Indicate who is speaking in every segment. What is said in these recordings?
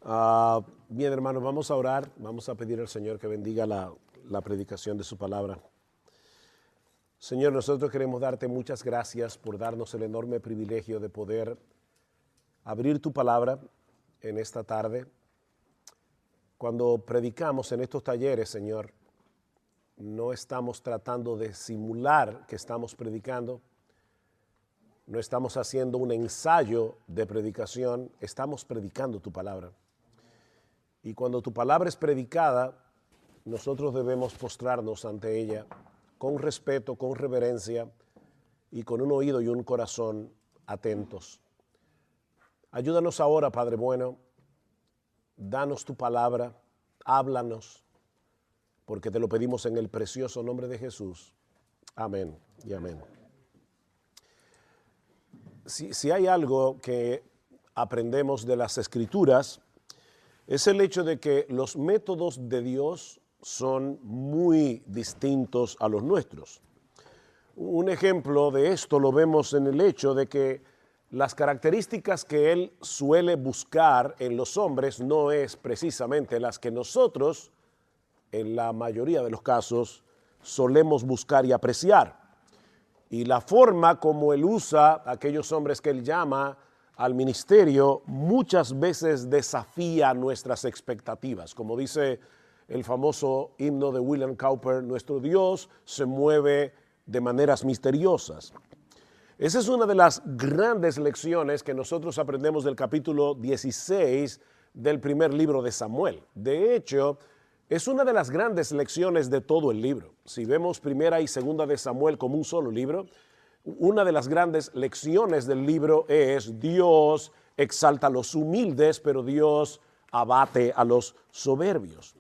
Speaker 1: Bien, hermanos, vamos a orar, vamos a pedir al Señor que bendiga la predicación de su palabra. Señor, nosotros queremos darte muchas gracias por darnos el enorme privilegio de poder abrir tu palabra en esta tarde. Cuando predicamos en estos talleres, Señor, no estamos tratando de simular que estamos predicando, no estamos haciendo un ensayo de predicación, estamos predicando tu palabra. Y cuando tu palabra es predicada, nosotros debemos postrarnos ante ella con respeto, con reverencia y con un oído y un corazón atentos. Ayúdanos ahora, Padre bueno, danos tu palabra, háblanos, porque te lo pedimos en el precioso nombre de Jesús. Amén y amén. Si hay algo que aprendemos de las Escrituras, es el hecho de que los métodos de Dios son muy distintos a los nuestros. Un ejemplo de esto lo vemos en el hecho de que las características que Él suele buscar en los hombres no es precisamente las que nosotros, en la mayoría de los casos, solemos buscar y apreciar. Y la forma como Él usa a aquellos hombres que Él llama al ministerio muchas veces desafía nuestras expectativas. Como dice el famoso himno de William Cowper, nuestro Dios se mueve de maneras misteriosas. Esa es una de las grandes lecciones que nosotros aprendemos del capítulo 16 del primer libro de Samuel. De hecho, es una de las grandes lecciones de todo el libro. Si vemos primera y segunda de Samuel como un solo libro, una de las grandes lecciones del libro es Dios exalta a los humildes, pero Dios abate a los soberbios.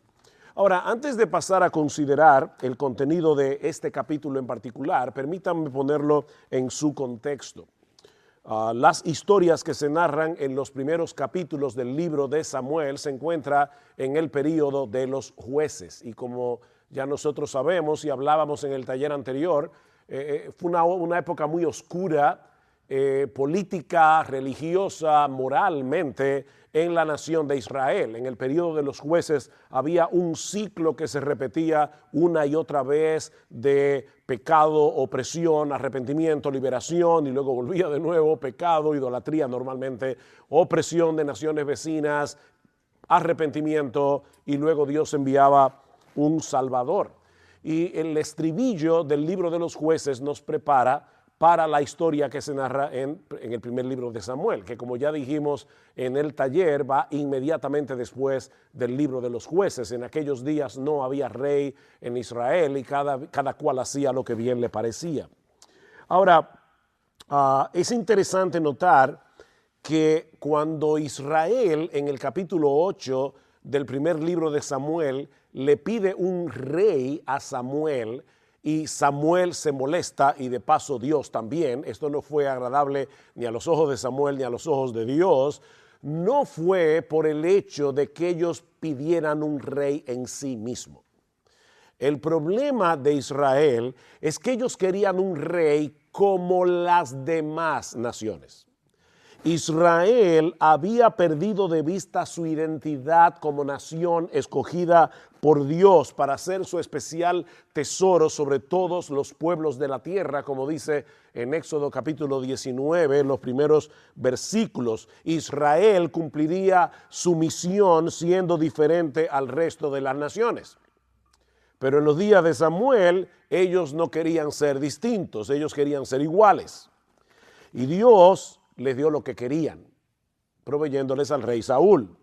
Speaker 1: Ahora, antes de pasar a considerar el contenido de este capítulo en particular, permítanme ponerlo en su contexto. Las historias que se narran en los primeros capítulos del libro de Samuel se encuentran en el período de los jueces. Y como ya nosotros sabemos y hablábamos en el taller anterior, fue una época muy oscura, política, religiosa, moralmente, en la nación de Israel. En el periodo de los jueces había un ciclo que se repetía una y otra vez de pecado, opresión, arrepentimiento, liberación, y luego volvía de nuevo pecado, idolatría normalmente, opresión de naciones vecinas, arrepentimiento, y luego Dios enviaba un Salvador. Y el estribillo del libro de los jueces nos prepara para la historia que se narra en el primer libro de Samuel, que como ya dijimos en el taller, va inmediatamente después del libro de los jueces. En aquellos días no había rey en Israel y cada cual hacía lo que bien le parecía. Ahora, es interesante notar que cuando Israel, en el capítulo 8 del primer libro de Samuel, le pide un rey a Samuel, y Samuel se molesta, y de paso Dios también, esto no fue agradable ni a los ojos de Samuel ni a los ojos de Dios, no fue por el hecho de que ellos pidieran un rey en sí mismo. El problema de Israel es que ellos querían un rey como las demás naciones. Israel había perdido de vista su identidad como nación escogida por Dios para hacer su especial tesoro sobre todos los pueblos de la tierra, como dice en Éxodo capítulo 19, en los primeros versículos. Israel cumpliría su misión siendo diferente al resto de las naciones. Pero en los días de Samuel, ellos no querían ser distintos, ellos querían ser iguales. Y Dios les dio lo que querían, proveyéndoles al rey Saúl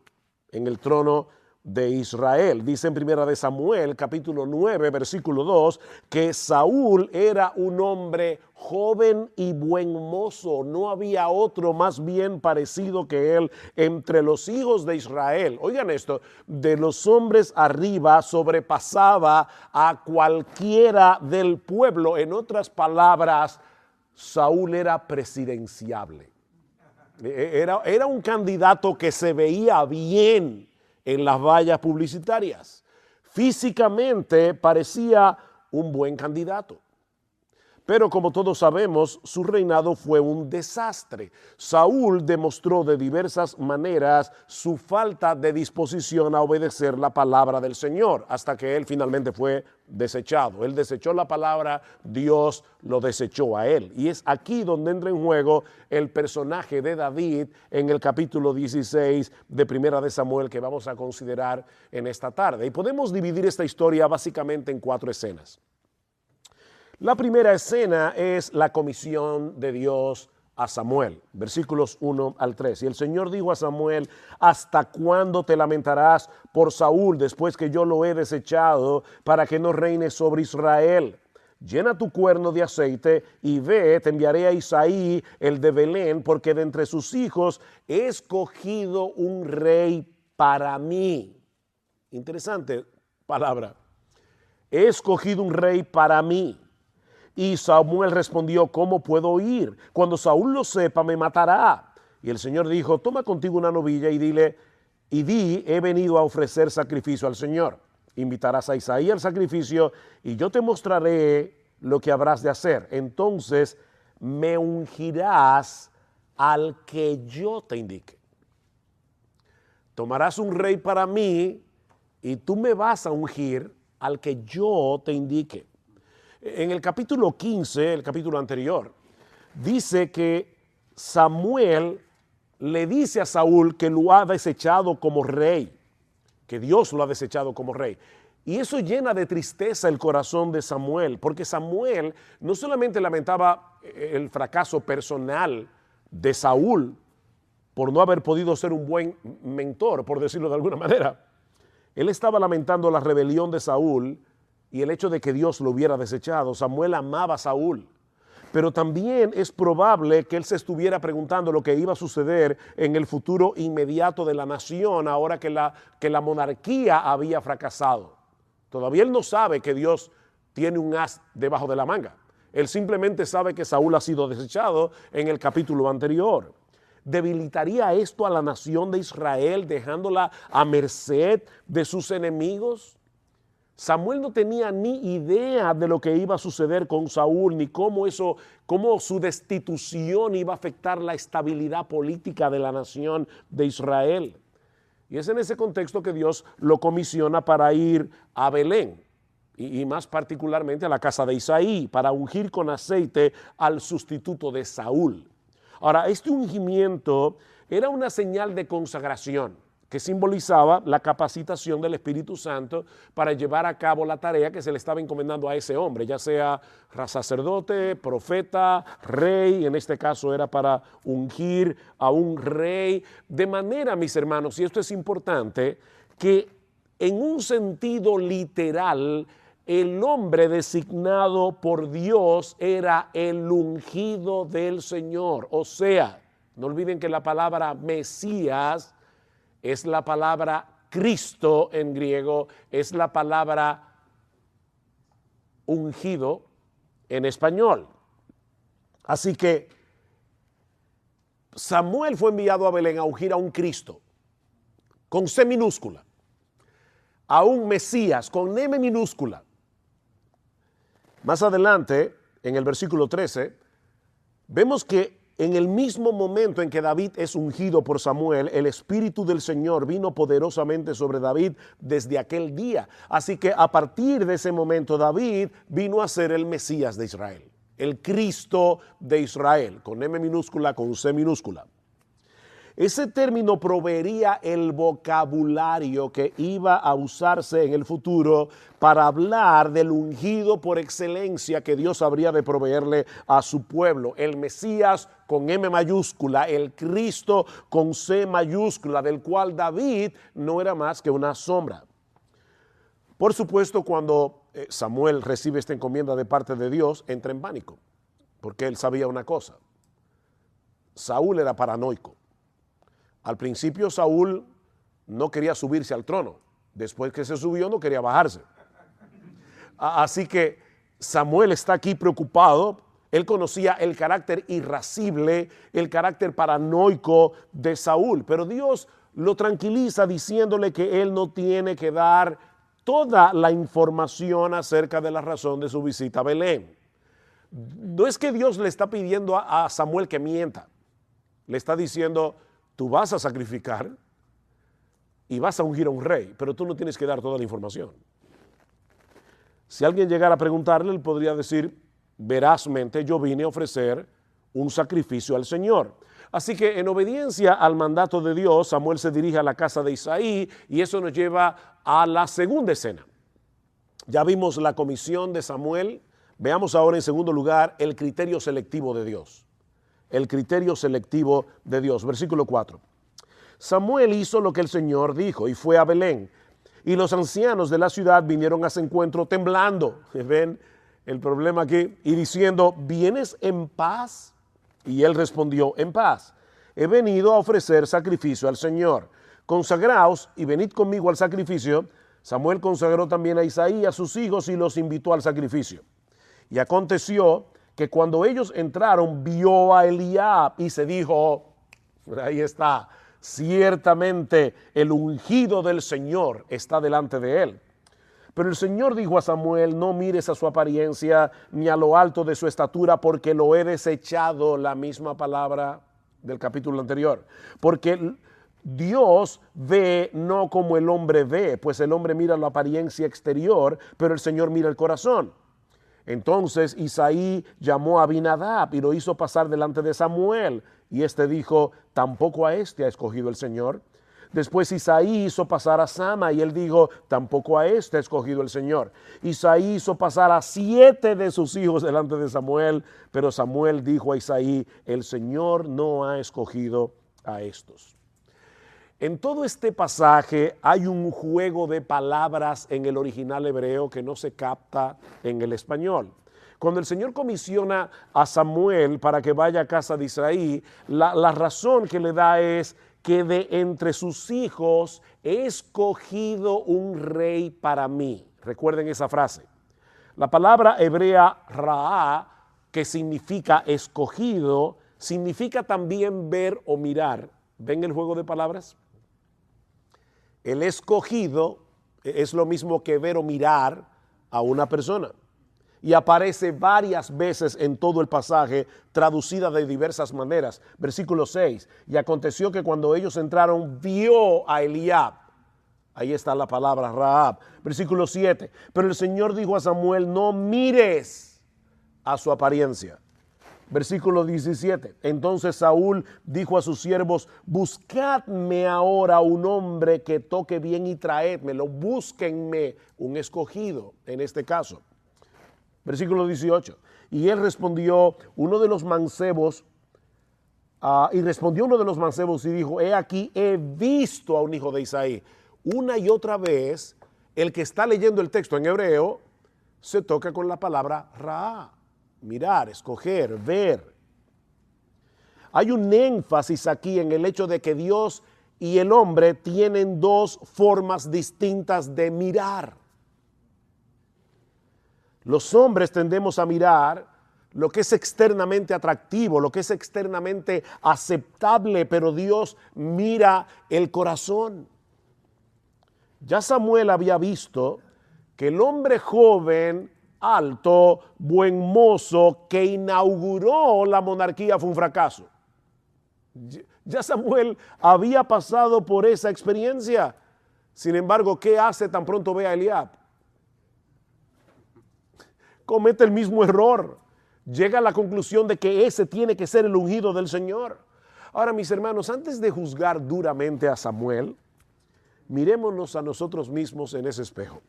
Speaker 1: en el trono de Israel. Dice en primera de Samuel, capítulo 9, versículo 2, que Saúl era un hombre joven y buen mozo. No había otro más bien parecido que él entre los hijos de Israel. Oigan esto, de los hombres arriba sobrepasaba a cualquiera del pueblo. En otras palabras, Saúl era presidenciable. Era un candidato que se veía bien en las vallas publicitarias. Físicamente parecía un buen candidato. Pero como todos sabemos, su reinado fue un desastre. Saúl demostró de diversas maneras su falta de disposición a obedecer la palabra del Señor, hasta que él finalmente fue desechado. Él desechó la palabra, Dios lo desechó a él. Y es aquí donde entra en juego el personaje de David en el capítulo 16 de Primera de Samuel, que vamos a considerar en esta tarde. Y podemos dividir esta historia básicamente en 4 escenas. La primera escena es la comisión de Dios a Samuel, versículos 1 al 3. Y el Señor dijo a Samuel: ¿hasta cuándo te lamentarás por Saúl después que yo lo he desechado para que no reine sobre Israel? Llena tu cuerno de aceite y ve, te enviaré a Isaí, el de Belén, porque de entre sus hijos he escogido un rey para mí. Interesante palabra. He escogido un rey para mí. Y Samuel respondió: ¿cómo puedo ir? Cuando Saúl lo sepa, me matará. Y el Señor dijo: toma contigo una novilla y di, he venido a ofrecer sacrificio al Señor. Invitarás a Isaí al sacrificio y yo te mostraré lo que habrás de hacer. Entonces me ungirás al que yo te indique. Tomarás un rey para mí y tú me vas a ungir al que yo te indique. En el capítulo 15, el capítulo anterior, dice que Samuel le dice a Saúl que lo ha desechado como rey, que Dios lo ha desechado como rey. Y eso llena de tristeza el corazón de Samuel, porque Samuel no solamente lamentaba el fracaso personal de Saúl por no haber podido ser un buen mentor, por decirlo de alguna manera. Él estaba lamentando la rebelión de Saúl y el hecho de que Dios lo hubiera desechado. Samuel amaba a Saúl, pero también es probable que él se estuviera preguntando lo que iba a suceder en el futuro inmediato de la nación ahora que la monarquía había fracasado. Todavía él no sabe que Dios tiene un as debajo de la manga. Él simplemente sabe que Saúl ha sido desechado en el capítulo anterior. ¿Debilitaría esto a la nación de Israel, dejándola a merced de sus enemigos? Samuel no tenía ni idea de lo que iba a suceder con Saúl, ni cómo su destitución iba a afectar la estabilidad política de la nación de Israel. Y es en ese contexto que Dios lo comisiona para ir a Belén, y más particularmente a la casa de Isaí, para ungir con aceite al sustituto de Saúl. Ahora, este ungimiento era una señal de consagración que simbolizaba la capacitación del Espíritu Santo para llevar a cabo la tarea que se le estaba encomendando a ese hombre, ya sea sacerdote, profeta, rey. En este caso era para ungir a un rey, de manera, mis hermanos, y esto es importante, que en un sentido literal, el hombre designado por Dios era el ungido del Señor. O sea, no olviden que la palabra Mesías es la palabra Cristo en griego, es la palabra ungido en español. Así que Samuel fue enviado a Belén a ungir a un Cristo con C minúscula, a un Mesías con M minúscula. Más adelante, en el versículo 13, vemos que en el mismo momento en que David es ungido por Samuel, el Espíritu del Señor vino poderosamente sobre David desde aquel día. Así que a partir de ese momento David vino a ser el Mesías de Israel, el Cristo de Israel, con M minúscula, con C minúscula. Ese término proveería el vocabulario que iba a usarse en el futuro para hablar del ungido por excelencia que Dios habría de proveerle a su pueblo. El Mesías con M mayúscula, el Cristo con C mayúscula, del cual David no era más que una sombra. Por supuesto, cuando Samuel recibe esta encomienda de parte de Dios, entra en pánico, porque él sabía una cosa: Saúl era paranoico. Al principio Saúl no quería subirse al trono, después que se subió no quería bajarse. Así que Samuel está aquí preocupado. Él conocía el carácter irascible, el carácter paranoico de Saúl, pero Dios lo tranquiliza diciéndole que él no tiene que dar toda la información acerca de la razón de su visita a Belén. No es que Dios le está pidiendo a Samuel que mienta. Le está diciendo, tú vas a sacrificar y vas a ungir a un rey, pero tú no tienes que dar toda la información. Si alguien llegara a preguntarle, él podría decir, verazmente yo vine a ofrecer un sacrificio al Señor. Así que en obediencia al mandato de Dios, Samuel se dirige a la casa de Isaí y eso nos lleva a la segunda escena. Ya vimos la comisión de Samuel, veamos ahora en segundo lugar el criterio selectivo de Dios. El criterio selectivo de Dios, versículo 4. Samuel hizo lo que el Señor dijo y fue a Belén. Y los ancianos de la ciudad vinieron a su encuentro temblando. ¿Ven el problema aquí? Y diciendo, ¿vienes en paz? Y él respondió, en paz. He venido a ofrecer sacrificio al Señor. Consagraos y venid conmigo al sacrificio. Samuel consagró también a Isaí y a sus hijos y los invitó al sacrificio. Y aconteció que cuando ellos entraron, vio a Eliab y se dijo, ahí está, ciertamente el ungido del Señor está delante de él. Pero el Señor dijo a Samuel, no mires a su apariencia ni a lo alto de su estatura, porque lo he desechado, la misma palabra del capítulo anterior. Porque Dios ve no como el hombre ve, pues el hombre mira la apariencia exterior, pero el Señor mira el corazón. Entonces Isaí llamó a Abinadab y lo hizo pasar delante de Samuel. Y este dijo, tampoco a este ha escogido el Señor. Después Isaí hizo pasar a Sama y él dijo, tampoco a este ha escogido el Señor. Isaí hizo pasar a 7 de sus hijos delante de Samuel, pero Samuel dijo a Isaí, el Señor no ha escogido a estos. En todo este pasaje hay un juego de palabras en el original hebreo que no se capta en el español. Cuando el Señor comisiona a Samuel para que vaya a casa de Isaí, la razón que le da es que de entre sus hijos he escogido un rey para mí. Recuerden esa frase. La palabra hebrea raá, que significa escogido, significa también ver o mirar. ¿Ven el juego de palabras? El escogido es lo mismo que ver o mirar a una persona. Y aparece varias veces en todo el pasaje, traducida de diversas maneras. Versículo 6, y aconteció que cuando ellos entraron, vio a Eliab. Ahí está la palabra Rahab. Versículo 7, pero el Señor dijo a Samuel, no mires a su apariencia. Versículo 17, entonces Saúl dijo a sus siervos, buscadme ahora un hombre que toque bien y traédmelo, búsquenme un escogido en este caso. Versículo 18, y él respondió uno de los mancebos, y dijo, he aquí, he visto a un hijo de Isaí. Una y otra vez, el que está leyendo el texto en hebreo, se toca con la palabra ra, mirar, escoger, ver. Hay un énfasis aquí en el hecho de que Dios y el hombre tienen dos formas distintas de mirar. Los hombres tendemos a mirar lo que es externamente atractivo, lo que es externamente aceptable, pero Dios mira el corazón. Ya Samuel había visto que el hombre joven, alto, buen mozo, que inauguró la monarquía fue un fracaso. Ya Samuel había pasado por esa experiencia. Sin embargo, ¿qué hace tan pronto ve a Eliab? Comete el mismo error. Llega a la conclusión de que ese tiene que ser el ungido del Señor. Ahora, mis hermanos, antes de juzgar duramente a Samuel, mirémonos a nosotros mismos en ese espejo.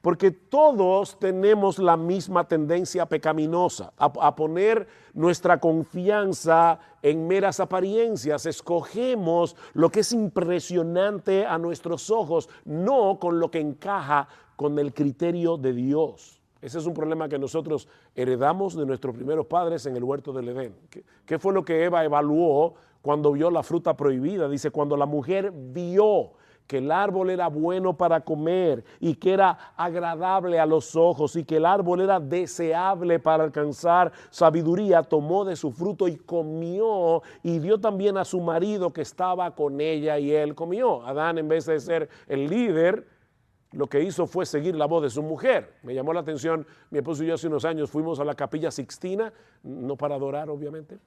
Speaker 1: Porque todos tenemos la misma tendencia pecaminosa a poner nuestra confianza en meras apariencias. Escogemos lo que es impresionante a nuestros ojos, no con lo que encaja con el criterio de Dios. Ese es un problema que nosotros heredamos de nuestros primeros padres en el huerto del Edén. ¿Qué fue lo que Eva evaluó cuando vio la fruta prohibida? Dice, cuando la mujer vio que el árbol era bueno para comer y que era agradable a los ojos y que el árbol era deseable para alcanzar sabiduría, tomó de su fruto y comió y dio también a su marido que estaba con ella y él comió. Adán, en vez de ser el líder, lo que hizo fue seguir la voz de su mujer. Me llamó la atención, mi esposo y yo hace unos años fuimos a la Capilla Sixtina, no para adorar obviamente,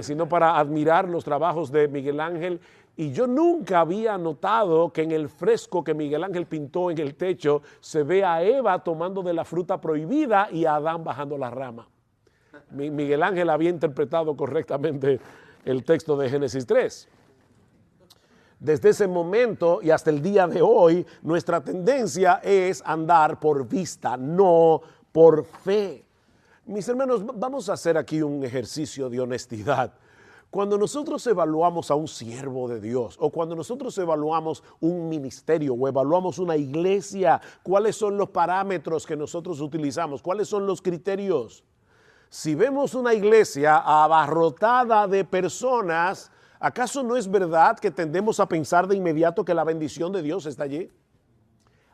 Speaker 1: sino para admirar los trabajos de Miguel Ángel, y yo nunca había notado que en el fresco que Miguel Ángel pintó en el techo se ve a Eva tomando de la fruta prohibida y a Adán bajando la rama. Miguel Ángel había interpretado correctamente el texto de Génesis 3. Desde ese momento y hasta el día de hoy, nuestra tendencia es andar por vista, no por fe. Mis hermanos, vamos a hacer aquí un ejercicio de honestidad. Cuando nosotros evaluamos a un siervo de Dios o cuando nosotros evaluamos un ministerio o evaluamos una iglesia, ¿cuáles son los parámetros que nosotros utilizamos? ¿Cuáles son los criterios? Si vemos una iglesia abarrotada de personas, ¿acaso no es verdad que tendemos a pensar de inmediato que la bendición de Dios está allí?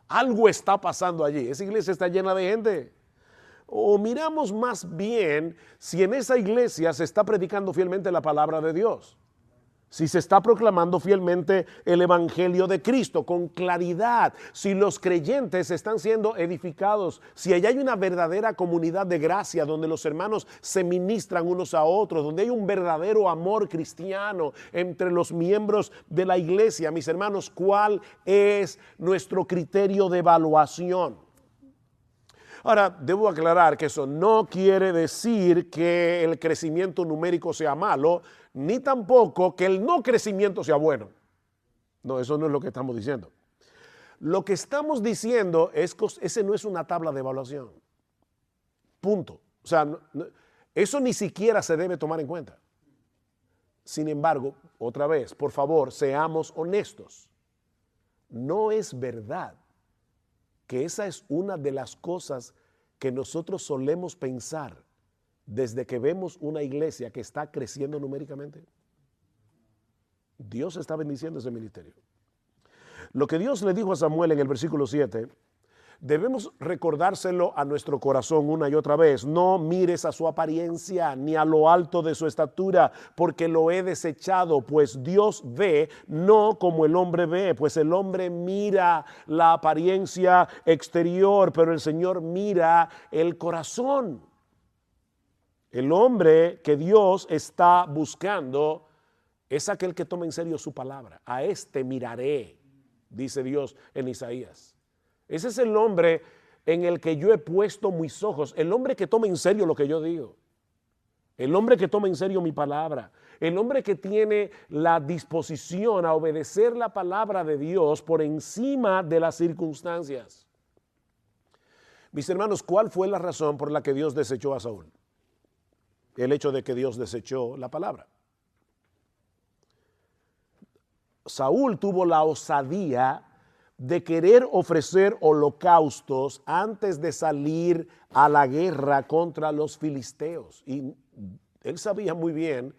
Speaker 1: Algo está pasando allí. Esa iglesia está llena de gente. O miramos más bien si en esa iglesia se está predicando fielmente la palabra de Dios. Si se está proclamando fielmente el evangelio de Cristo con claridad, si los creyentes están siendo edificados, si allá hay una verdadera comunidad de gracia donde los hermanos se ministran unos a otros, donde hay un verdadero amor cristiano entre los miembros de la iglesia. Mis hermanos, ¿cuál es nuestro criterio de evaluación? Ahora, debo aclarar que eso no quiere decir que el crecimiento numérico sea malo, ni tampoco que el no crecimiento sea bueno. No, eso no es lo que estamos diciendo. Lo que estamos diciendo es que ese no es una tabla de evaluación. Punto. O sea, eso ni siquiera se debe tomar en cuenta. Sin embargo, otra vez, por favor, seamos honestos. No es verdad que esa es una de las cosas que nosotros solemos pensar desde que vemos una iglesia que está creciendo numéricamente. Dios está bendiciendo ese ministerio. Lo que Dios le dijo a Samuel en el versículo 7, debemos recordárselo a nuestro corazón una y otra vez. No mires a su apariencia ni a lo alto de su estatura, porque lo he desechado, pues Dios ve no como el hombre ve, pues el hombre mira la apariencia exterior, pero el Señor mira el corazón. El hombre que Dios está buscando es aquel que toma en serio su palabra. A este miraré, dice Dios en Isaías. Ese es el hombre en el que yo he puesto mis ojos, el hombre que toma en serio lo que yo digo, el hombre que toma en serio mi palabra, el hombre que tiene la disposición a obedecer la palabra de Dios por encima de las circunstancias. Mis hermanos, ¿cuál fue la razón por la que Dios desechó a Saúl? El hecho de que Dios desechó la palabra. Saúl tuvo la osadía de querer ofrecer holocaustos antes de salir a la guerra contra los filisteos. Y él sabía muy bien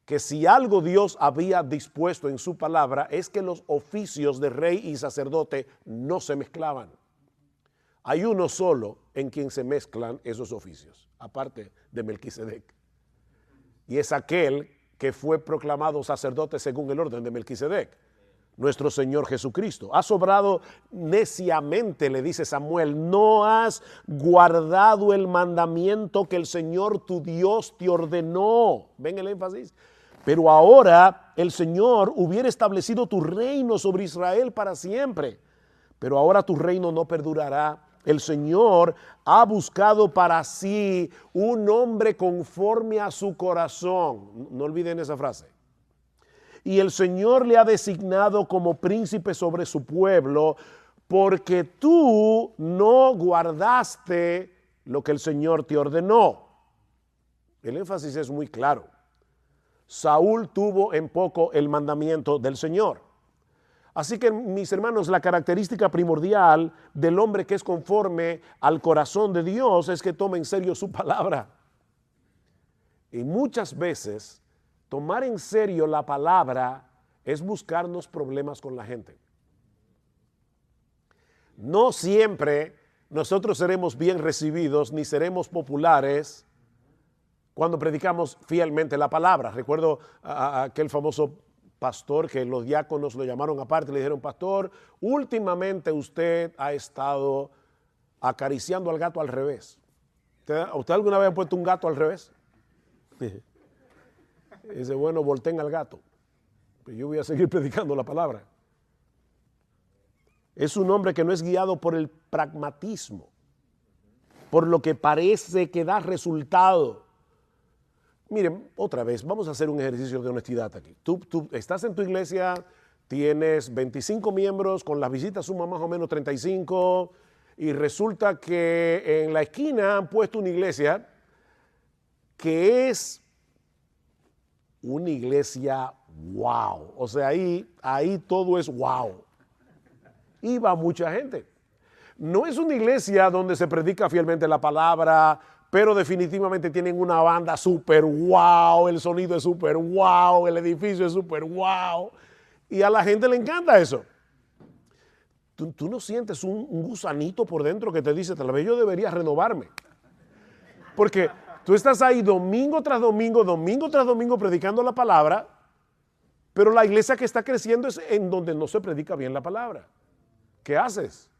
Speaker 1: que si algo Dios había dispuesto en su palabra es que los oficios de rey y sacerdote no se mezclaban. Hay uno solo en quien se mezclan esos oficios, aparte de Melquisedec. Y es aquel que fue proclamado sacerdote según el orden de Melquisedec, nuestro Señor Jesucristo. Has obrado neciamente, le dice Samuel, no has guardado el mandamiento que el Señor tu Dios te ordenó. ¿Ven el énfasis? Pero ahora el Señor hubiera establecido tu reino sobre Israel para siempre. Pero ahora tu reino no perdurará. El Señor ha buscado para sí un hombre conforme a su corazón. No olviden esa frase. Y el Señor le ha designado como príncipe sobre su pueblo, porque tú no guardaste lo que el Señor te ordenó. El énfasis es muy claro. Saúl tuvo en poco el mandamiento del Señor. Así que, mis hermanos, la característica primordial del hombre que es conforme al corazón de Dios es que tome en serio su palabra. Y muchas veces tomar en serio la palabra es buscarnos problemas con la gente. No siempre nosotros seremos bien recibidos ni seremos populares cuando predicamos fielmente la palabra. Recuerdo a aquel famoso pastor que los diáconos lo llamaron aparte y le dijeron, pastor, últimamente usted ha estado acariciando al gato al revés. ¿Usted alguna vez ha puesto un gato al revés? Dice, bueno, volteen al gato. Pues yo voy a seguir predicando la palabra. Es un hombre que no es guiado por el pragmatismo, por lo que parece que da resultado. Miren, otra vez, vamos a hacer un ejercicio de honestidad aquí. Tú estás en tu iglesia, tienes 25 miembros, con las visitas suman más o menos 35, y resulta que en la esquina han puesto una iglesia que es una iglesia wow. O sea, ahí todo es wow. Y va mucha gente. No es una iglesia donde se predica fielmente la palabra, pero definitivamente tienen una banda súper wow, el sonido es súper wow, el edificio es súper wow. Y a la gente le encanta eso. Tú no sientes un gusanito por dentro que te dice, tal vez yo debería renovarme. Porque tú estás ahí domingo tras domingo predicando la palabra, pero la iglesia que está creciendo es en donde no se predica bien la palabra. ¿Qué haces?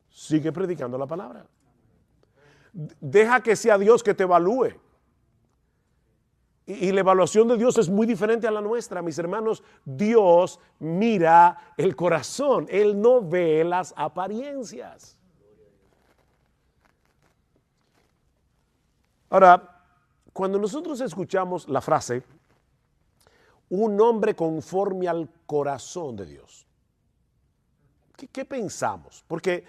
Speaker 1: Sigue predicando la palabra. Deja que sea Dios que te evalúe. Y la evaluación de Dios es muy diferente a la nuestra, mis hermanos. Dios mira el corazón, Él no ve las apariencias. Ahora, cuando nosotros escuchamos la frase, un hombre conforme al corazón de Dios, ¿qué pensamos? Porque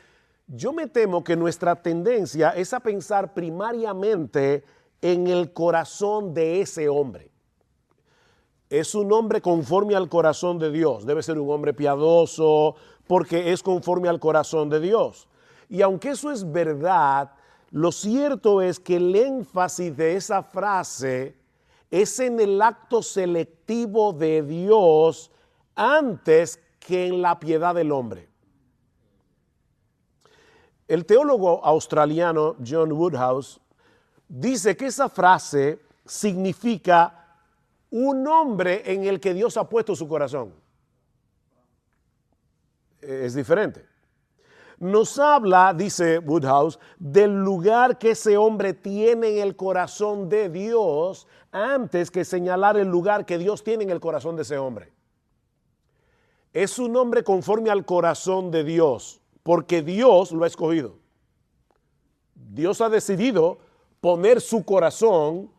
Speaker 1: yo me temo que nuestra tendencia es a pensar primariamente en el corazón de ese hombre. Es un hombre conforme al corazón de Dios. Debe ser un hombre piadoso porque es conforme al corazón de Dios. Y aunque eso es verdad, lo cierto es que el énfasis de esa frase es en el acto selectivo de Dios antes que en la piedad del hombre. El teólogo australiano John Woodhouse dice que esa frase significa un hombre en el que Dios ha puesto su corazón. Es diferente. Nos habla, dice Woodhouse, del lugar que ese hombre tiene en el corazón de Dios antes que señalar el lugar que Dios tiene en el corazón de ese hombre. Es un hombre conforme al corazón de Dios, porque Dios lo ha escogido. Dios ha decidido poner su corazón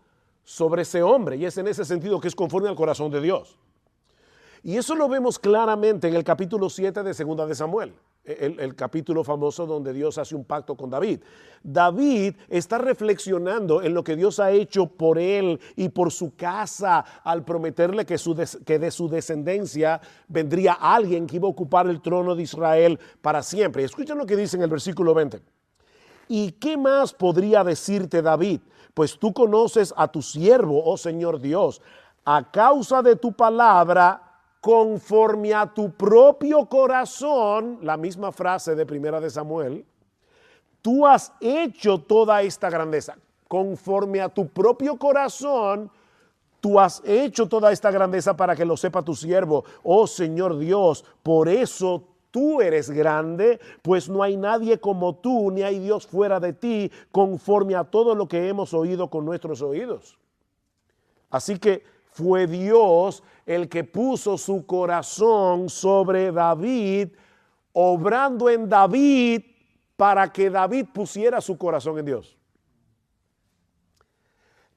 Speaker 1: sobre ese hombre, y es en ese sentido que es conforme al corazón de Dios. Y eso lo vemos claramente en el capítulo 7 de Segunda de Samuel, el capítulo famoso donde Dios hace un pacto con David. David está reflexionando en lo que Dios ha hecho por él y por su casa al prometerle que de su descendencia vendría alguien que iba a ocupar el trono de Israel para siempre. Y escuchen lo que dice en el versículo 20. ¿Y qué más podría decirte David? Pues tú conoces a tu siervo, oh Señor Dios, a causa de tu palabra, conforme a tu propio corazón, la misma frase de Primera de Samuel, tú has hecho toda esta grandeza. Conforme a tu propio corazón, tú has hecho toda esta grandeza para que lo sepa tu siervo, oh Señor Dios, por eso tú eres grande, pues no hay nadie como tú, ni hay Dios fuera de ti, conforme a todo lo que hemos oído con nuestros oídos. Así que fue Dios el que puso su corazón sobre David, obrando en David para que David pusiera su corazón en Dios.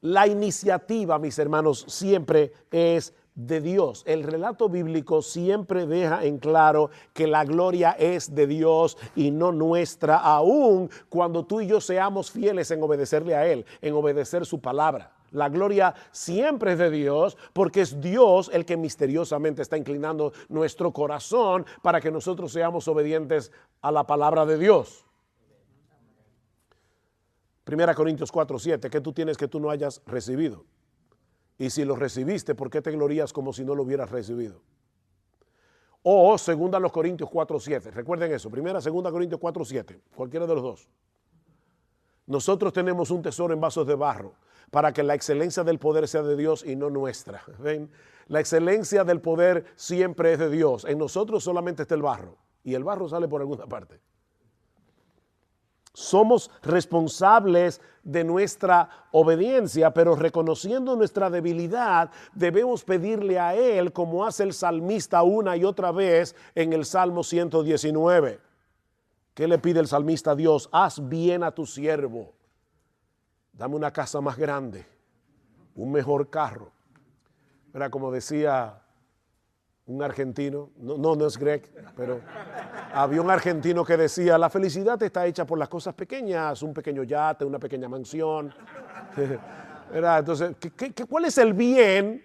Speaker 1: La iniciativa, mis hermanos, siempre es de Dios. El relato bíblico siempre deja en claro que la gloria es de Dios y no nuestra, aun cuando tú y yo seamos fieles en obedecerle a Él, en obedecer su palabra. La gloria siempre es de Dios porque es Dios el que misteriosamente está inclinando nuestro corazón para que nosotros seamos obedientes a la palabra de Dios. 1 Corintios 4:7, ¿qué tú tienes que tú no hayas recibido? Y si lo recibiste, ¿por qué te glorías como si no lo hubieras recibido? O 2 Corintios 4:7, recuerden eso, 2 Corintios 4:7, cualquiera de los dos. nosotros tenemos un tesoro en vasos de barro para que la excelencia del poder sea de Dios y no nuestra. ¿Ven? La excelencia del poder siempre es de Dios. En nosotros solamente está el barro y el barro sale por alguna parte. Somos responsables de nuestra obediencia, pero reconociendo nuestra debilidad, debemos pedirle a Él, como hace el salmista una y otra vez en el Salmo 119. ¿Qué le pide el salmista a Dios? Haz bien a tu siervo. Dame una casa más grande, un mejor carro. Era como decía un argentino, no es Greg, pero había un argentino que decía, la felicidad está hecha por las cosas pequeñas, un pequeño yate, una pequeña mansión. Entonces, ¿cuál es el bien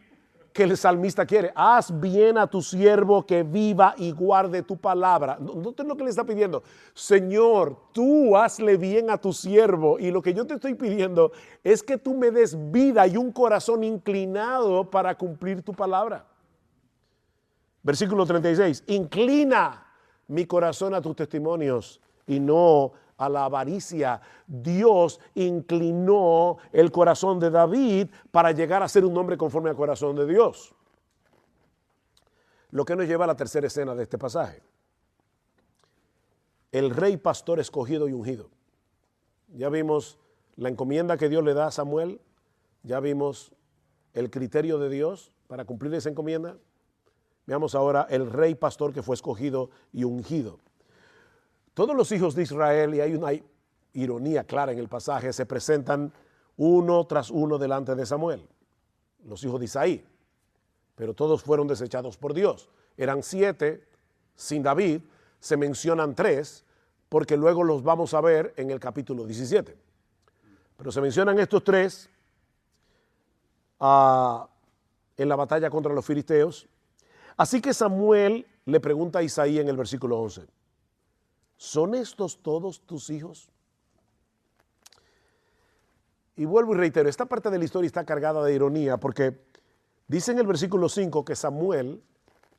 Speaker 1: que el salmista quiere? Haz bien a tu siervo que viva y guarde tu palabra. No es lo que le está pidiendo. Señor, tú hazle bien a tu siervo, y lo que yo te estoy pidiendo es que tú me des vida y un corazón inclinado para cumplir tu palabra. Versículo 36, inclina mi corazón a tus testimonios y no a la avaricia. Dios inclinó el corazón de David para llegar a ser un hombre conforme al corazón de Dios. Lo que nos lleva a la tercera escena de este pasaje. El rey pastor escogido y ungido. Ya vimos la encomienda que Dios le da a Samuel. Ya vimos el criterio de Dios para cumplir esa encomienda. Veamos ahora el rey pastor que fue escogido y ungido. Todos los hijos de Israel, y hay una ironía clara en el pasaje, se presentan uno tras uno delante de Samuel. Los hijos de Isaí, pero todos fueron desechados por Dios. Eran 7, sin David, se mencionan 3, porque luego los vamos a ver en el capítulo 17. Pero se mencionan estos 3 en la batalla contra los filisteos. Así que Samuel le pregunta a Isaí en el versículo 11, ¿son estos todos tus hijos? Y vuelvo y reitero, esta parte de la historia está cargada de ironía porque dice en el versículo 5 que Samuel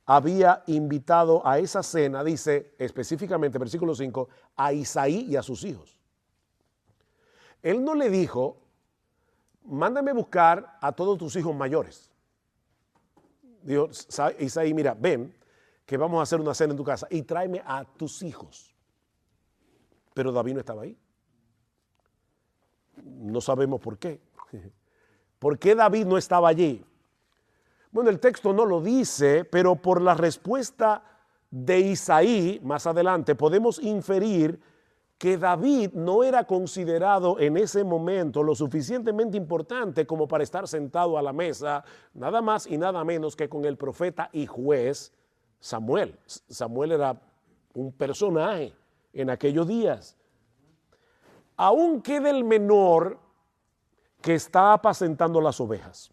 Speaker 1: había invitado a esa cena, dice específicamente, versículo 5, a Isaí y a sus hijos. Él no le dijo, mándame buscar a todos tus hijos mayores. Dijo, Isaí, mira, ven, que vamos a hacer una cena en tu casa y tráeme a tus hijos. Pero David no estaba ahí. No sabemos por qué. ¿Por qué David no estaba allí? Bueno, el texto no lo dice, pero por la respuesta de Isaí, más adelante, podemos inferir que David no era considerado en ese momento lo suficientemente importante como para estar sentado a la mesa, nada más y nada menos que con el profeta y juez Samuel. Samuel era un personaje en aquellos días. Aún queda el menor que está apacentando las ovejas.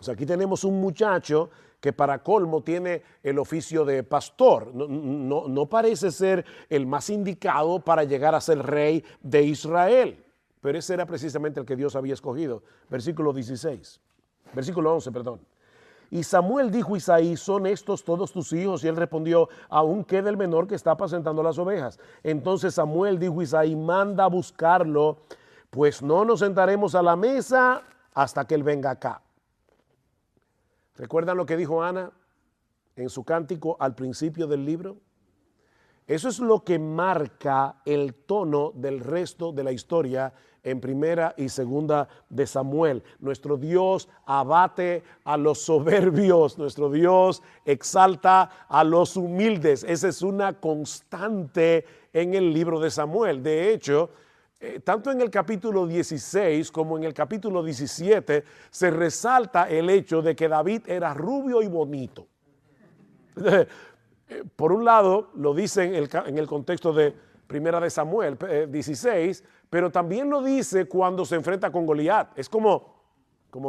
Speaker 1: O sea, aquí tenemos un muchacho que para colmo tiene el oficio de pastor. No parece ser el más indicado para llegar a ser rey de Israel, pero ese era precisamente el que Dios había escogido. Versículo 11, perdón. Y Samuel dijo a Isaí, ¿son estos todos tus hijos? Y él respondió, aún queda el menor que está apacentando las ovejas. Entonces Samuel dijo a Isaí, manda a buscarlo, pues no nos sentaremos a la mesa hasta que él venga acá. ¿Recuerdan lo que dijo Ana en su cántico al principio del libro? Eso es lo que marca el tono del resto de la historia en primera y segunda de Samuel. Nuestro Dios abate a los soberbios, nuestro Dios exalta a los humildes. Esa es una constante en el libro de Samuel. De hecho, tanto en el capítulo 16 como en el capítulo 17 se resalta el hecho de que David era rubio y bonito. Por un lado, lo dice en el contexto de primera de Samuel 16, pero también lo dice cuando se enfrenta con Goliat. Es como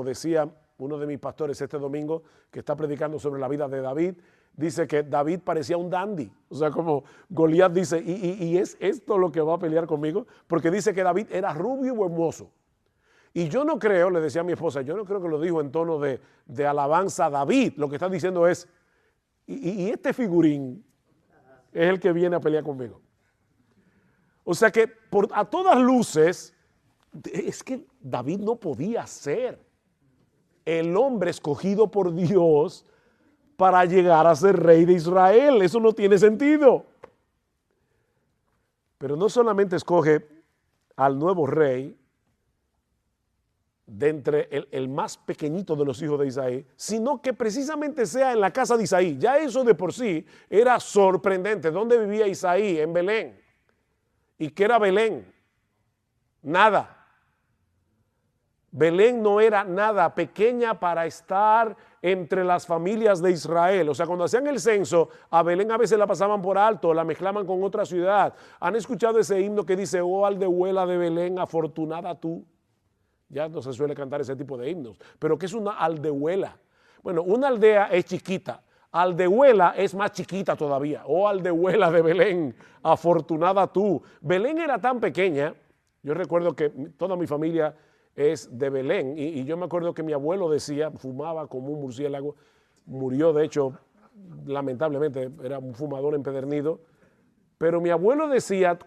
Speaker 1: decía uno de mis pastores este domingo que está predicando sobre la vida de David, dice que David parecía un dandy. O sea, como Goliat dice, ¿y es esto lo que va a pelear conmigo? Porque dice que David era rubio y hermoso. Y yo no creo, le decía a mi esposa, yo no creo que lo dijo en tono de alabanza a David. Lo que está diciendo es, y este figurín es el que viene a pelear conmigo. O sea que a todas luces, Es que David no podía ser el hombre escogido por Dios para llegar a ser rey de Israel. Eso no tiene sentido. Pero no solamente escoge al nuevo rey de entre el más pequeñito de los hijos de Isaí, sino que precisamente sea en la casa de Isaí. Ya eso de por sí era sorprendente. ¿Dónde vivía Isaí? En Belén. ¿Y qué era Belén? Nada. Belén no era nada, pequeña para estar entre las familias de Israel. O sea, cuando hacían el censo, a Belén a veces la pasaban por alto, la mezclaban con otra ciudad. ¿Han escuchado ese himno que dice, oh aldehuela de Belén, afortunada tú? Ya no se suele cantar ese tipo de himnos. Pero ¿qué es una aldehuela? Bueno, una aldea es chiquita. Aldehuela es más chiquita todavía. Oh aldehuela de Belén, afortunada tú. Belén era tan pequeña, yo recuerdo que toda mi familia es de Belén y yo me acuerdo que mi abuelo decía, fumaba como un murciélago, murió de hecho, lamentablemente, era un fumador empedernido, pero mi abuelo decía,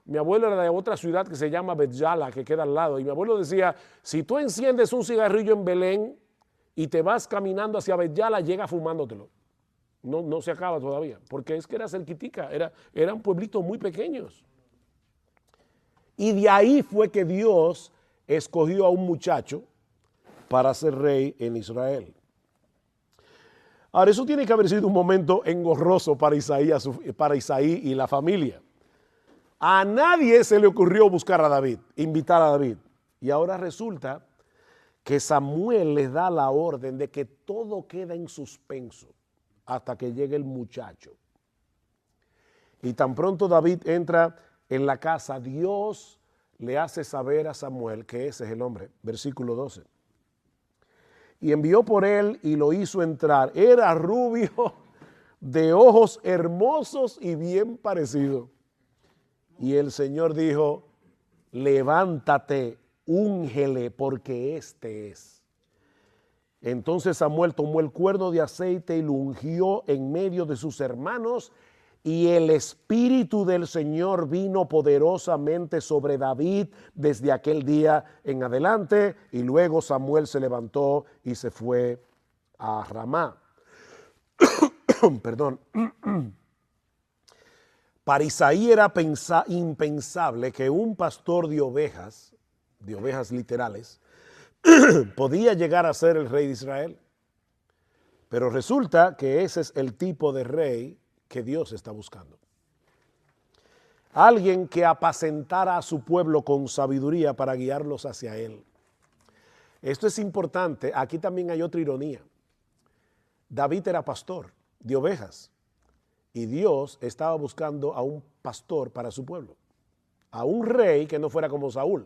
Speaker 1: mi abuelo era de otra ciudad que se llama Bet-Yala, que queda al lado, y mi abuelo decía, si tú enciendes un cigarrillo en Belén y te vas caminando hacia Bet-Yala, llega fumándotelo. No se acaba todavía, porque es que era cerquitica, eran pueblitos muy pequeños. Y de ahí fue que Dios escogió a un muchacho para ser rey en Israel. Ahora, eso tiene que haber sido un momento engorroso para Isaí y la familia. A nadie se le ocurrió buscar a David, invitar a David. Y ahora resulta que Samuel les da la orden de que todo queda en suspenso hasta que llegue el muchacho. Y tan pronto David entra en la casa, Dios le hace saber a Samuel que ese es el hombre. Versículo 12. Y envió por él y lo hizo entrar. Era rubio, de ojos hermosos y bien parecido. Y el Señor dijo, levántate, úngele, porque este es. Entonces Samuel tomó el cuerno de aceite y lo ungió en medio de sus hermanos, y el Espíritu del Señor vino poderosamente sobre David desde aquel día en adelante, y luego Samuel se levantó y se fue a Ramá. Perdón. Para Isaí era impensable que un pastor de ovejas literales, podía llegar a ser el rey de Israel. Pero resulta que ese es el tipo de rey que Dios está buscando. Alguien que apacentara a su pueblo con sabiduría para guiarlos hacia él. Esto es importante. Aquí también hay otra ironía. David era pastor de ovejas y Dios estaba buscando a un pastor para su pueblo. A un rey que no fuera como Saúl.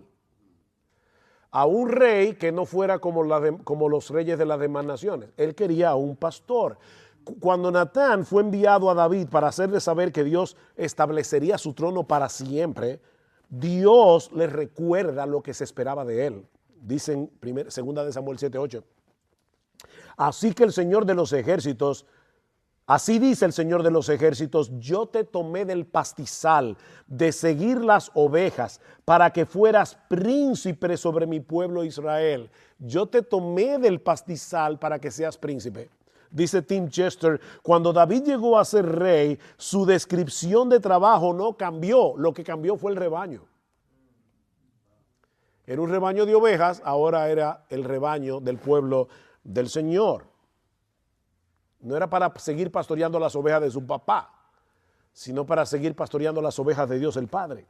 Speaker 1: A un rey que no fuera como los reyes de las demás naciones. Él quería a un pastor. Cuando Natán fue enviado a David para hacerle saber que Dios establecería su trono para siempre, Dios le recuerda lo que se esperaba de él. Dicen segunda de Samuel 7:8. Así que el Señor de los ejércitos, así dice el Señor de los ejércitos, yo te tomé del pastizal de seguir las ovejas para que fueras príncipe sobre mi pueblo Israel. Yo te tomé del pastizal para que seas príncipe. Dice Tim Chester, cuando David llegó a ser rey, su descripción de trabajo no cambió, lo que cambió fue el rebaño. Era un rebaño de ovejas, ahora era el rebaño del pueblo del Señor. No era para seguir pastoreando las ovejas de su papá, sino para seguir pastoreando las ovejas de Dios el Padre.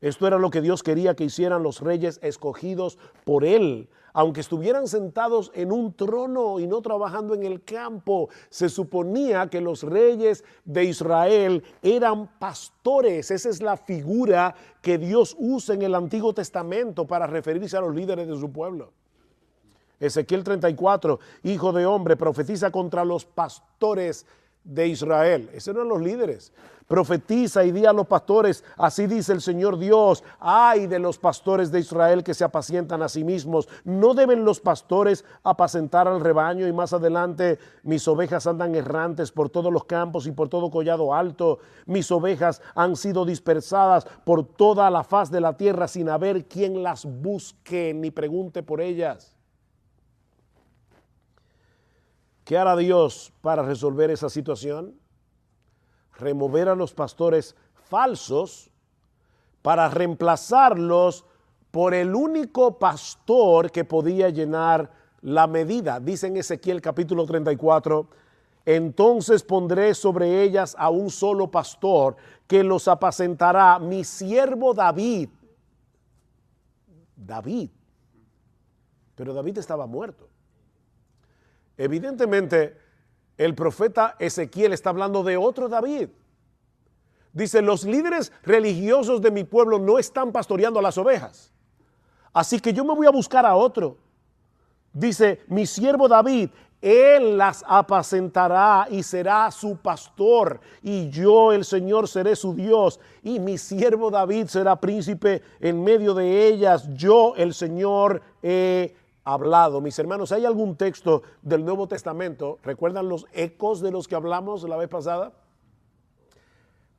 Speaker 1: Esto era lo que Dios quería que hicieran los reyes escogidos por Él. Aunque estuvieran sentados en un trono y no trabajando en el campo, se suponía que los reyes de Israel eran pastores. Esa es la figura que Dios usa en el Antiguo Testamento para referirse a los líderes de su pueblo. Ezequiel 34, hijo de hombre, profetiza contra los pastores de Israel. Esos eran los líderes. Profetiza y di a los pastores, así dice el Señor Dios, ay de los pastores de Israel que se apacientan a sí mismos. ¿No deben los pastores apacentar al rebaño? Y más adelante, mis ovejas andan errantes por todos los campos y por todo collado alto. Mis ovejas han sido dispersadas por toda la faz de la tierra sin haber quien las busque ni pregunte por ellas. ¿Qué hará Dios para resolver esa situación? Remover a los pastores falsos para reemplazarlos por el único pastor que podía llenar la medida. Dice en Ezequiel capítulo 34, entonces pondré sobre ellas a un solo pastor que los apacentará, mi siervo David. David. Pero David estaba muerto. Evidentemente, el profeta Ezequiel está hablando de otro David. Dice, los líderes religiosos de mi pueblo no están pastoreando a las ovejas. Así que yo me voy a buscar a otro. Dice, mi siervo David, él las apacentará y será su pastor. Y yo, el Señor, seré su Dios. Y mi siervo David será príncipe en medio de ellas. Yo, el Señor, he hablado. Mis hermanos, ¿hay algún texto del Nuevo Testamento? ¿Recuerdan los ecos de los que hablamos la vez pasada?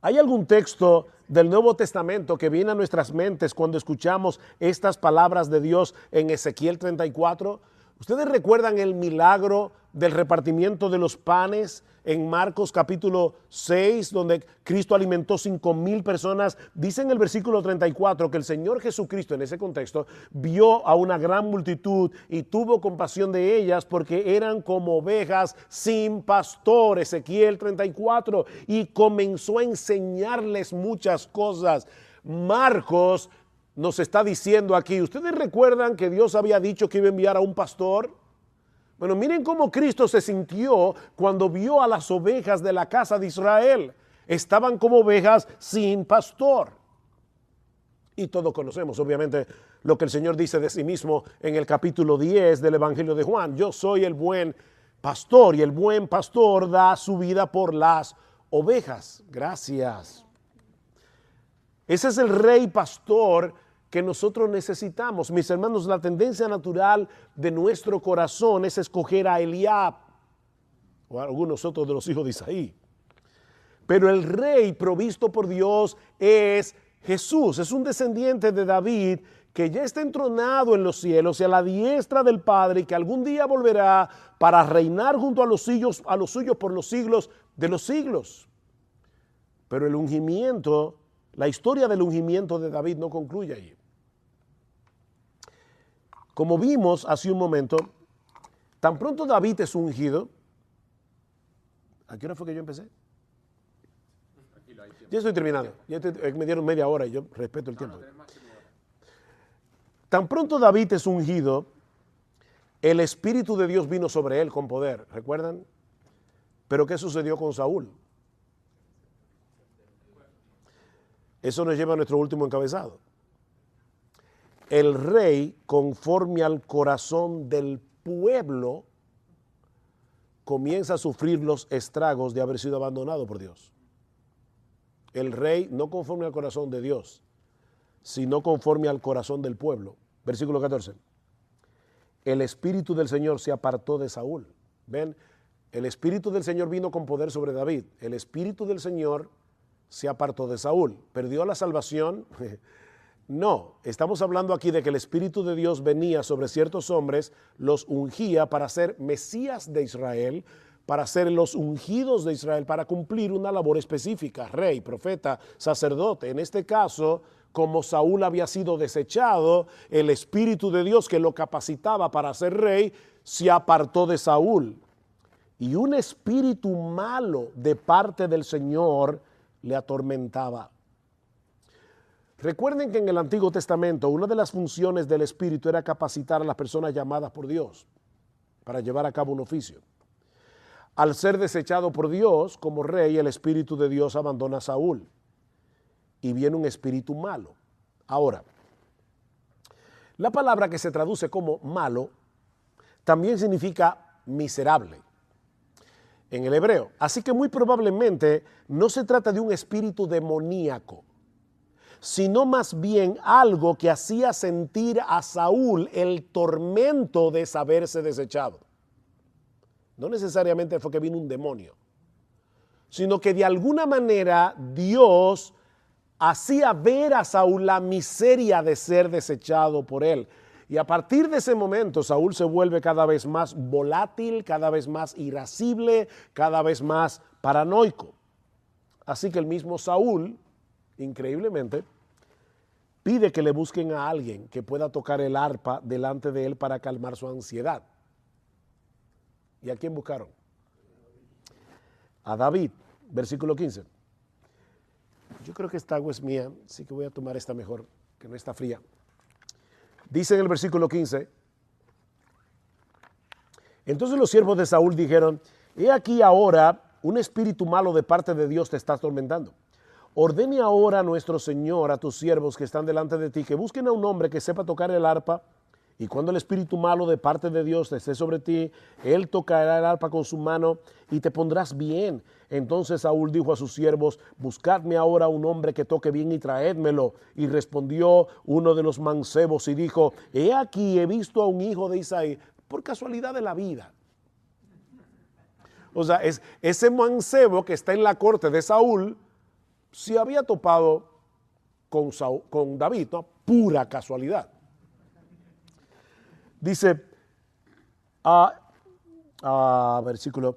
Speaker 1: ¿Hay algún texto del Nuevo Testamento que viene a nuestras mentes cuando escuchamos estas palabras de Dios en Ezequiel 34? ¿Ustedes recuerdan el milagro del repartimiento de los panes en Marcos capítulo 6, donde Cristo alimentó 5,000 personas? Dice en el versículo 34 que el Señor Jesucristo en ese contexto vio a una gran multitud y tuvo compasión de ellas porque eran como ovejas sin pastor. Ezequiel 34, y comenzó a enseñarles muchas cosas. Marcos nos está diciendo aquí, ¿ustedes recuerdan que Dios había dicho que iba a enviar a un pastor? Bueno, miren cómo Cristo se sintió cuando vio a las ovejas de la casa de Israel. Estaban como ovejas sin pastor. Y todos conocemos, obviamente, lo que el Señor dice de sí mismo en el capítulo 10 del Evangelio de Juan. Yo soy el buen pastor y el buen pastor da su vida por las ovejas. Gracias. Ese es el rey pastor que nosotros necesitamos. Mis hermanos, la tendencia natural de nuestro corazón es escoger a Eliab o a algunos otros de los hijos de Isaí. Pero el rey provisto por Dios es Jesús. Es un descendiente de David que ya está entronado en los cielos y a la diestra del Padre, y que algún día volverá para reinar junto a los suyos por los siglos de los siglos. Pero el ungimiento, la historia del ungimiento de David no concluye allí. Como vimos hace un momento, tan pronto David es ungido. ¿A qué hora fue que yo empecé? Ya estoy terminando. Me dieron media hora y yo respeto el tiempo. Tan pronto David es ungido, el Espíritu de Dios vino sobre él con poder. ¿Recuerdan? Pero ¿qué sucedió con Saúl? Eso nos lleva a nuestro último encabezado. El rey, conforme al corazón del pueblo, comienza a sufrir los estragos de haber sido abandonado por Dios. El rey no conforme al corazón de Dios, sino conforme al corazón del pueblo. Versículo 14. El Espíritu del Señor se apartó de Saúl. ¿Ven? El Espíritu del Señor vino con poder sobre David. El Espíritu del Señor se apartó de Saúl. ¿Perdió la salvación? No, estamos hablando aquí de que el Espíritu de Dios venía sobre ciertos hombres, los ungía para ser Mesías de Israel, para ser los ungidos de Israel, para cumplir una labor específica, rey, profeta, sacerdote. En este caso, como Saúl había sido desechado, el Espíritu de Dios que lo capacitaba para ser rey, se apartó de Saúl. Y un espíritu malo de parte del Señor le atormentaba. Recuerden que en el Antiguo Testamento una de las funciones del Espíritu era capacitar a las personas llamadas por Dios para llevar a cabo un oficio. Al ser desechado por Dios como rey, el Espíritu de Dios abandona a Saúl y viene un espíritu malo. Ahora, la palabra que se traduce como malo también significa miserable. en el hebreo. Así que muy probablemente no se trata de un espíritu demoníaco, sino más bien algo que hacía sentir a Saúl el tormento de saberse desechado. No necesariamente fue que vino un demonio, sino que de alguna manera Dios hacía ver a Saúl la miseria de ser desechado por él. Y a partir de ese momento Saúl se vuelve cada vez más volátil, cada vez más irascible, cada vez más paranoico. Así que el mismo Saúl, increíblemente, pide que le busquen a alguien que pueda tocar el arpa delante de él para calmar su ansiedad. ¿Y a quién buscaron? A David, versículo 15. Yo creo que esta agua es mía, así que voy a tomar esta mejor, que no está fría. Dice en el versículo 15, entonces los siervos de Saúl dijeron, he aquí ahora un espíritu malo de parte de Dios te está atormentando. Ordene ahora a nuestro Señor, a tus siervos que están delante de ti, que busquen a un hombre que sepa tocar el arpa, y cuando el espíritu malo de parte de Dios esté sobre ti, él tocará el arpa con su mano y te pondrás bien. Entonces Saúl dijo a sus siervos, buscadme ahora un hombre que toque bien y traédmelo. Y respondió uno de los mancebos y dijo, he aquí, he visto a un hijo de Isaí, por casualidad de la vida. O sea, ese mancebo que está en la corte de Saúl, se había topado con David, ¿no? Pura casualidad. Dice, versículo,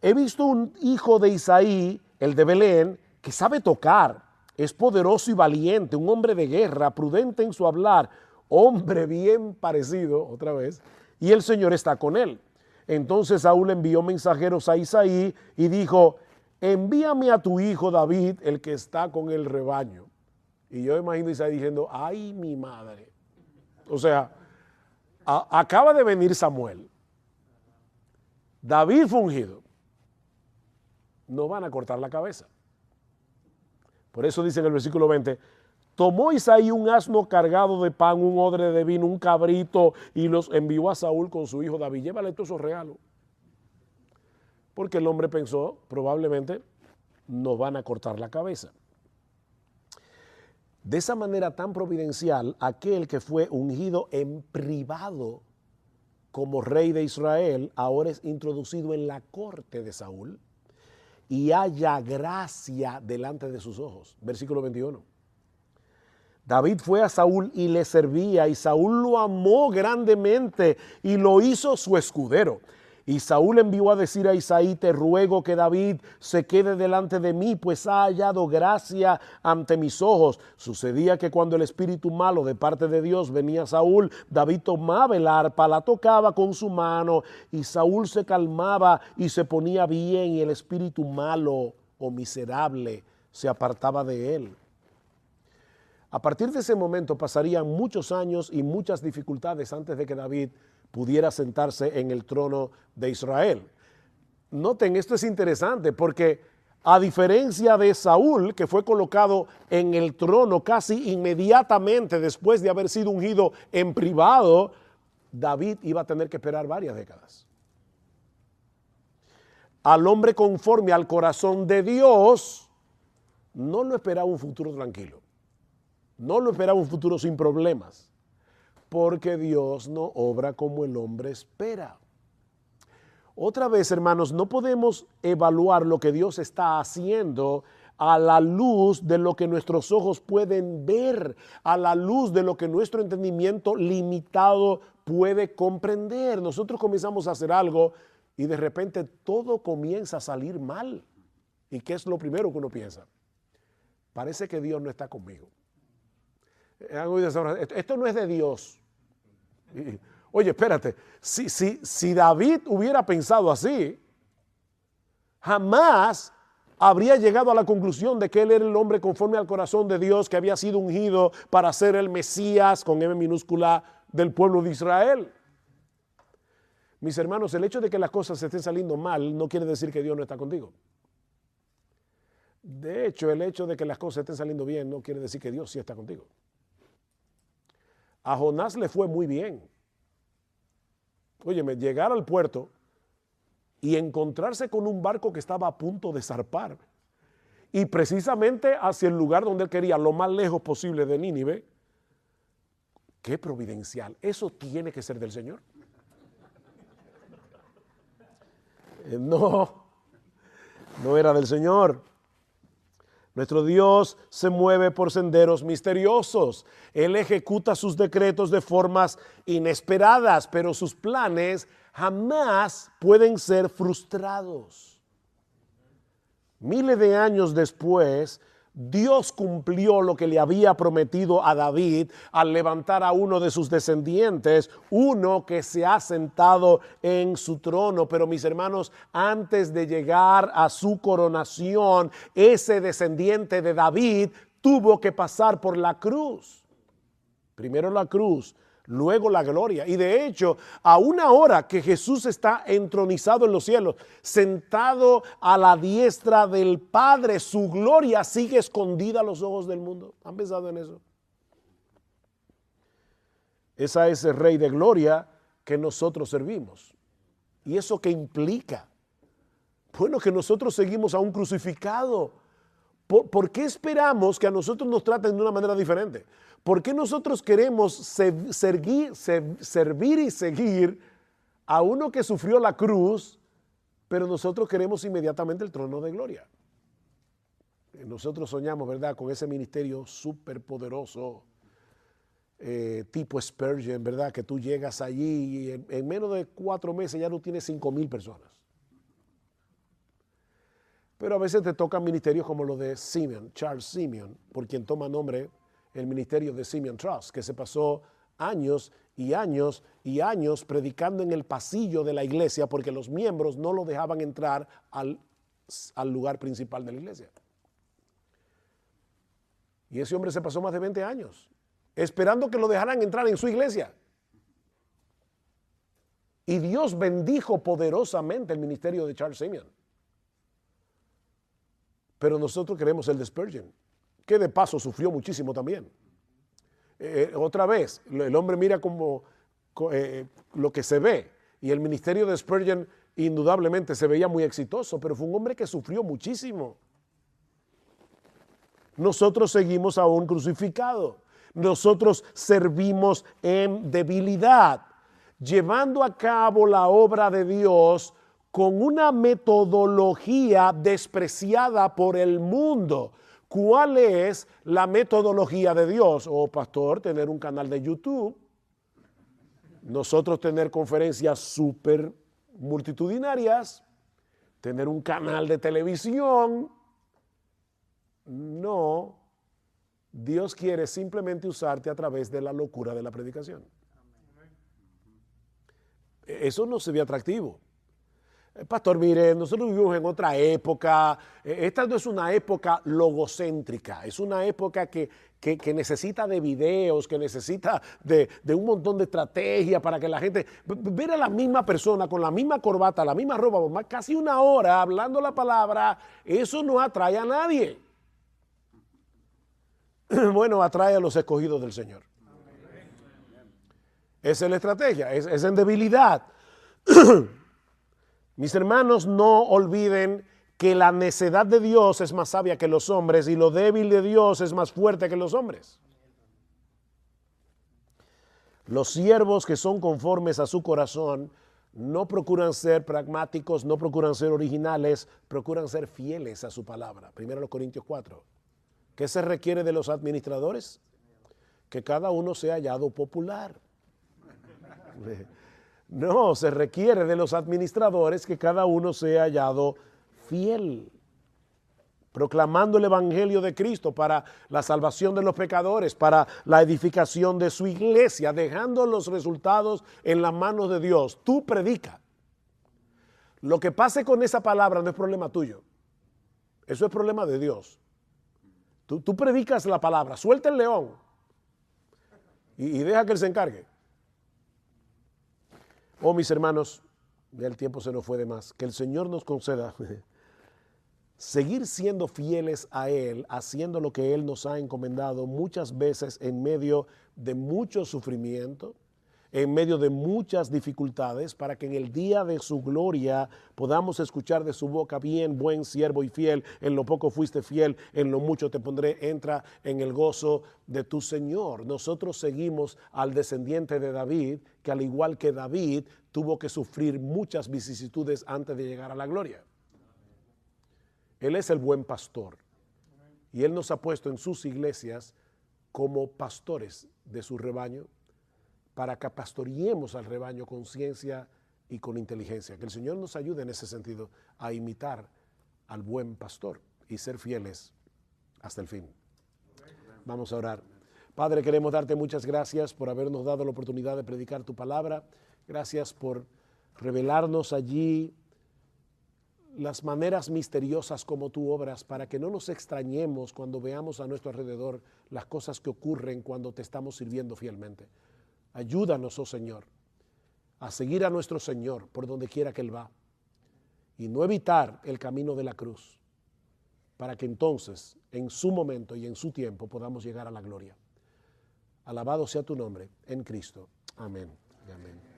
Speaker 1: he visto un hijo de Isaí, el de Belén, que sabe tocar, es poderoso y valiente, un hombre de guerra, prudente en su hablar, hombre bien parecido, otra vez, y el Señor está con él. Entonces Saúl envió mensajeros a Isaí y dijo, envíame a tu hijo David, el que está con el rebaño. Y yo imagino a Isaí diciendo, ay, mi madre. O sea, acaba de venir Samuel. David fue ungido. No van a cortar la cabeza. Por eso dice en el versículo 20, tomó Isaí un asno cargado de pan, un odre de vino, un cabrito, y los envió a Saúl con su hijo David. Llévale todos esos regalos. Porque el hombre pensó, probablemente, nos van a cortar la cabeza. De esa manera tan providencial, aquel que fue ungido en privado como rey de Israel, ahora es introducido en la corte de Saúl y halla gracia delante de sus ojos. Versículo 21. David fue a Saúl y le servía, y Saúl lo amó grandemente y lo hizo su escudero. Y Saúl envió a decir a Isaí, te ruego que David se quede delante de mí, pues ha hallado gracia ante mis ojos. Sucedía que cuando el espíritu malo de parte de Dios venía a Saúl, David tomaba el arpa, la tocaba con su mano, y Saúl se calmaba y se ponía bien, y el espíritu malo o miserable se apartaba de él. A partir de ese momento pasarían muchos años y muchas dificultades antes de que David pudiera sentarse en el trono de Israel. Noten, esto es interesante porque a diferencia de Saúl, que fue colocado en el trono casi inmediatamente después de haber sido ungido en privado, David iba a tener que esperar varias décadas. Al hombre conforme al corazón de Dios, no lo esperaba un futuro tranquilo. No lo esperaba un futuro sin problemas, porque Dios no obra como el hombre espera. Otra vez, hermanos, no podemos evaluar lo que Dios está haciendo a la luz de lo que nuestros ojos pueden ver, a la luz de lo que nuestro entendimiento limitado puede comprender. Nosotros comenzamos a hacer algo y de repente todo comienza a salir mal. ¿Y qué es lo primero que uno piensa? Parece que Dios no está conmigo. Esto no es de Dios. Oye, espérate, si David hubiera pensado así, jamás habría llegado a la conclusión de que él era el hombre conforme al corazón de Dios, que había sido ungido para ser el Mesías, con M minúscula, del pueblo de Israel. Mis hermanos, el hecho de que las cosas estén saliendo mal no quiere decir que Dios no está contigo. De hecho, el hecho de que las cosas estén saliendo bien no quiere decir que Dios sí está contigo. A Jonás le fue muy bien. Óyeme, llegar al puerto y encontrarse con un barco que estaba a punto de zarpar. Y precisamente hacia el lugar donde él quería, lo más lejos posible de Nínive. Qué providencial. Eso tiene que ser del Señor. No era del Señor. Nuestro Dios se mueve por senderos misteriosos. Él ejecuta sus decretos de formas inesperadas, pero sus planes jamás pueden ser frustrados. Miles de años después, Dios cumplió lo que le había prometido a David al levantar a uno de sus descendientes, uno que se ha sentado en su trono. Pero mis hermanos, antes de llegar a su coronación, ese descendiente de David tuvo que pasar por la cruz. Primero la cruz, luego la gloria. Y de hecho, aún ahora que Jesús está entronizado en los cielos, sentado a la diestra del Padre, su gloria sigue escondida a los ojos del mundo. ¿Han pensado en eso? Es a ese Rey de gloria que nosotros servimos. ¿Y eso qué implica? Bueno, que nosotros seguimos a un crucificado. ¿Por qué esperamos que a nosotros nos traten de una manera diferente? ¿Por qué nosotros queremos servir y seguir a uno que sufrió la cruz, pero nosotros queremos inmediatamente el trono de gloria? Nosotros soñamos, ¿verdad?, con ese ministerio súper poderoso, tipo Spurgeon, ¿verdad?, que tú llegas allí y en menos de 4 meses ya no tienes 5,000 personas. Pero a veces te tocan ministerios como los de Simeon, Charles Simeon, por quien toma nombre el ministerio de Simeon Trust, que se pasó años y años y años predicando en el pasillo de la iglesia porque los miembros no lo dejaban entrar al lugar principal de la iglesia. Y ese hombre se pasó más de 20 años esperando que lo dejaran entrar en su iglesia. Y Dios bendijo poderosamente el ministerio de Charles Simeon. Pero nosotros queremos el de Spurgeon, que de paso sufrió muchísimo también. Otra vez, el hombre mira como lo que se ve, y el ministerio de Spurgeon indudablemente se veía muy exitoso, pero fue un hombre que sufrió muchísimo. Nosotros seguimos a un crucificado. Nosotros servimos en debilidad, llevando a cabo la obra de Dios con una metodología despreciada por el mundo. ¿Cuál es la metodología de Dios? Oh, pastor, tener un canal de YouTube. Nosotros tener conferencias súper multitudinarias. Tener un canal de televisión. No. Dios quiere simplemente usarte a través de la locura de la predicación. Eso no se ve atractivo. Pastor, mire, nosotros vivimos en otra época. Esta no es una época logocéntrica, es una época que necesita de videos, que necesita de un montón de estrategia para que la gente ver a la misma persona con la misma corbata, la misma ropa, por más casi una hora hablando la palabra. Eso no atrae a nadie. Bueno, atrae a los escogidos del Señor. Esa es la estrategia, es en debilidad. Mis hermanos, no olviden que la necedad de Dios es más sabia que los hombres y lo débil de Dios es más fuerte que los hombres. Los siervos que son conformes a su corazón no procuran ser pragmáticos, no procuran ser originales, procuran ser fieles a su palabra. 1 Corintios 4. ¿Qué se requiere de los administradores? Que cada uno sea hallado popular. No, se requiere de los administradores que cada uno sea hallado fiel, proclamando el evangelio de Cristo para la salvación de los pecadores, para la edificación de su iglesia, dejando los resultados en las manos de Dios. Tú predica. Lo que pase con esa palabra no es problema tuyo. Eso es problema de Dios. Tú predicas la palabra, suelta el león y deja que él se encargue. Oh, mis hermanos, ya el tiempo se nos fue de más. Que el Señor nos conceda seguir siendo fieles a Él, haciendo lo que Él nos ha encomendado muchas veces en medio de mucho sufrimiento, en medio de muchas dificultades, para que en el día de su gloria podamos escuchar de su boca: bien, buen siervo y fiel, en lo poco fuiste fiel, en lo mucho te pondré, entra en el gozo de tu Señor. Nosotros seguimos al descendiente de David, que al igual que David tuvo que sufrir muchas vicisitudes antes de llegar a la gloria. Él es el buen pastor y Él nos ha puesto en sus iglesias como pastores de su rebaño, para que pastoreemos al rebaño con ciencia y con inteligencia. Que el Señor nos ayude en ese sentido a imitar al buen pastor y ser fieles hasta el fin. Vamos a orar. Padre, queremos darte muchas gracias por habernos dado la oportunidad de predicar tu palabra. Gracias por revelarnos allí las maneras misteriosas como tú obras, para que no nos extrañemos cuando veamos a nuestro alrededor las cosas que ocurren cuando te estamos sirviendo fielmente. Ayúdanos, oh Señor, a seguir a nuestro Señor por donde quiera que Él va y no evitar el camino de la cruz, para que entonces, en su momento y en su tiempo, podamos llegar a la gloria. Alabado sea tu nombre en Cristo. Amén y amén.